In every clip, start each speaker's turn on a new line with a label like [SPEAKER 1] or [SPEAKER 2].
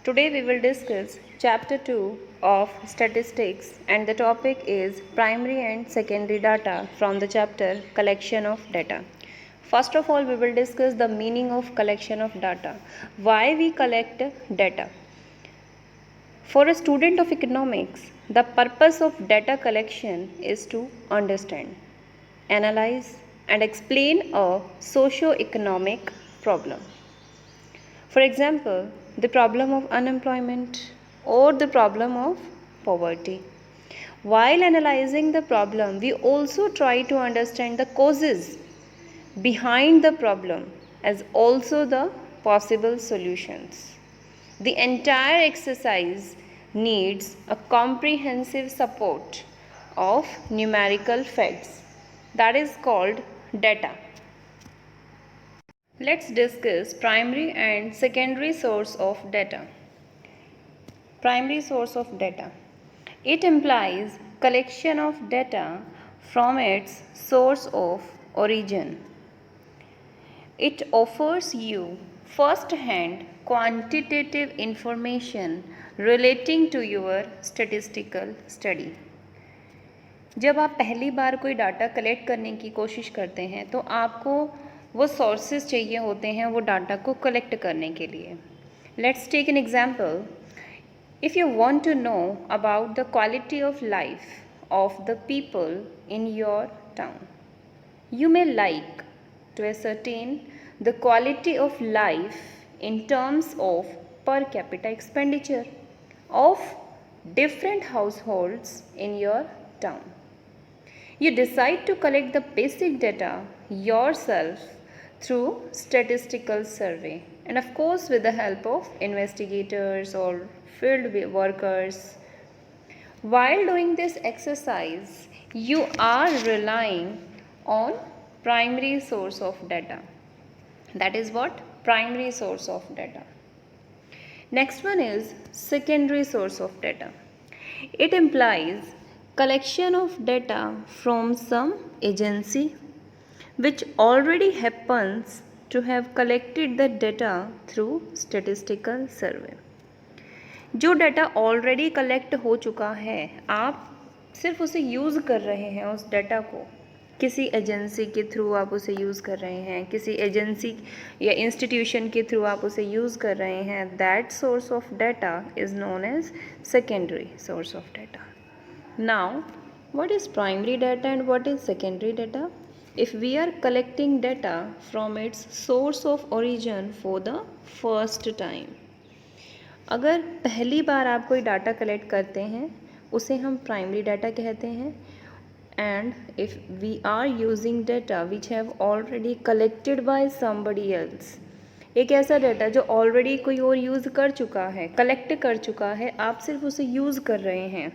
[SPEAKER 1] Today we will discuss chapter 2 of statistics and the topic is primary and secondary data from the chapter collection of data. First of all, we will discuss the meaning of collection of data. Why we collect data? For a student of economics, the purpose of data collection is to understand, analyze and explain a socio-economic problem. For example, the problem of unemployment or the problem of poverty. While analyzing the problem, we also try to understand the causes behind the problem as also the possible solutions. The entire exercise needs a comprehensive support of numerical facts that is called data. Let's discuss primary and secondary source of data. Primary source of data. It implies collection of data from its source of origin. It offers you first-hand quantitative information relating to your statistical study. जब आप पहली बार कोई data collect करने की कोशिश करते हैं तो आपको वो सोर्सेज चाहिए होते हैं वो डाटा को कलेक्ट करने के लिए. Let's take an example. If you want to know about the quality of life of the people in your town, you may like to ascertain the quality of life in terms of per capita expenditure of different households in your town. You decide to collect the basic data yourself through statistical survey and of course with the help of investigators or field workers. While doing this exercise, you are relying on primary source of data. That is what? Primary source of data. Next one is secondary source of data. It implies collection of data from some agency which already happens to have collected the data through statistical survey. जो data already collect हो चुका है, आप सिर्फ उसे use कर रहे हैं उस डाटा को, किसी एजेंसी के थ्रू आप उसे यूज़ कर रहे हैं, किसी एजेंसी या इंस्टीट्यूशन के थ्रू आप उसे यूज़ कर रहे हैं, that source of data is known as secondary source of data. Now what is primary data and what is secondary data? If we are collecting data from its source of origin for the first time, अगर पहली बार आप कोई data collect करते हैं उसे हम primary data कहते हैं. And if we are using data which have already collected by somebody else, एक ऐसा डाटा जो ऑलरेडी कोई और यूज़ कर चुका है, कलेक्ट कर चुका है, आप सिर्फ उसे यूज़ कर रहे हैं,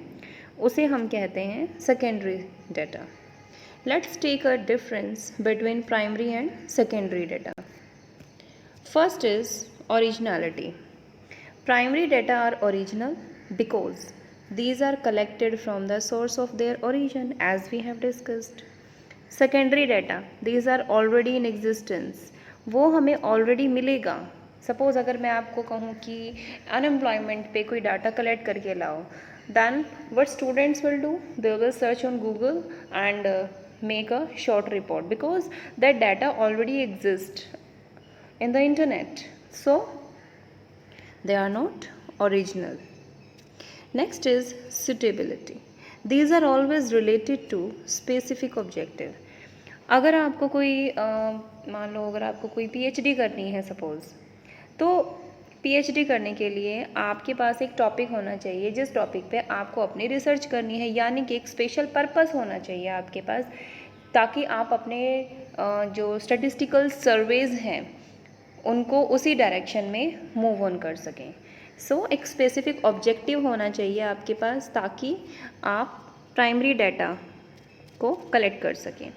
[SPEAKER 1] उसे हम कहते हैं secondary data. Let's take a difference between primary and secondary data. First is originality. Primary data are original because these are collected from the source of their origin as we have discussed. Secondary data, these are already in existence. वो हमें already मिलेगा. Suppose अगर मैं आपको कहूँ कि unemployment पे कोई डाटा कलेक्ट करके लाओ, then what students will do? They will search on Google and make a short report because that data already exists in the internet. So they are not original. Next is suitability. These are always related to specific objective. अगर आपको कोई मान लो अगर आपको कोई PhD करनी है suppose, तो पीएचडी करने के लिए आपके पास एक टॉपिक होना चाहिए जिस टॉपिक पे आपको अपनी रिसर्च करनी है, यानी कि एक स्पेशल पर्पस होना चाहिए आपके पास, ताकि आप अपने जो स्टैटिस्टिकल सर्वेज हैं उनको उसी डायरेक्शन में मूव ऑन कर सकें. सो एक स्पेसिफिक ऑब्जेक्टिव होना चाहिए आपके पास ताकि आप प्राइमरी डाटा को कलेक्ट कर सकें.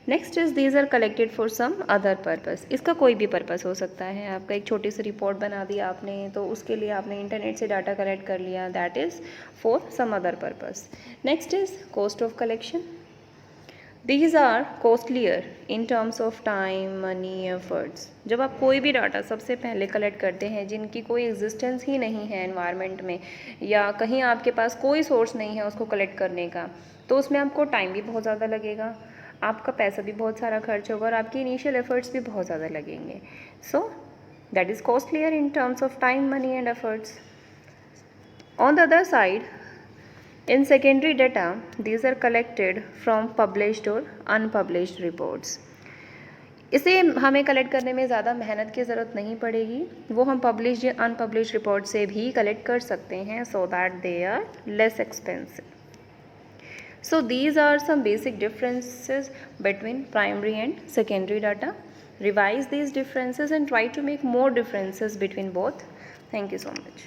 [SPEAKER 1] Next is these are collected for some other purpose. इसका कोई भी पर्पस हो सकता है. आपका एक छोटी सी रिपोर्ट बना दी आपने, तो उसके लिए आपने इंटरनेट से डाटा कलेक्ट कर लिया, that is for some other purpose. Next is cost of collection. These are costlier in terms of time, money, efforts. जब आप कोई भी डाटा सबसे पहले कलेक्ट करते हैं जिनकी कोई एग्जिस्टेंस ही नहीं है एनवायरनमेंट में, या कहीं आपके पास कोई सोर्स नहीं है उसको कलेक्ट करने का, तो उसमें आपको टाइम भी बहुत ज़्यादा लगेगा, आपका पैसा भी बहुत सारा खर्च होगा और आपकी इनिशियल एफर्ट्स भी बहुत ज़्यादा लगेंगे. So that is costlier in terms of time, money and efforts. On the other side, in secondary data, these are collected from published or unpublished reports. इसे हमें कलेक्ट करने में ज़्यादा मेहनत की ज़रूरत नहीं पड़ेगी, वो हम पब्लिश या अनपब्लिश रिपोर्ट से भी कलेक्ट कर सकते हैं, so that they are less expensive. So these are some basic differences between primary and secondary data. Revise these differences and try to make more differences between both. Thank you so much.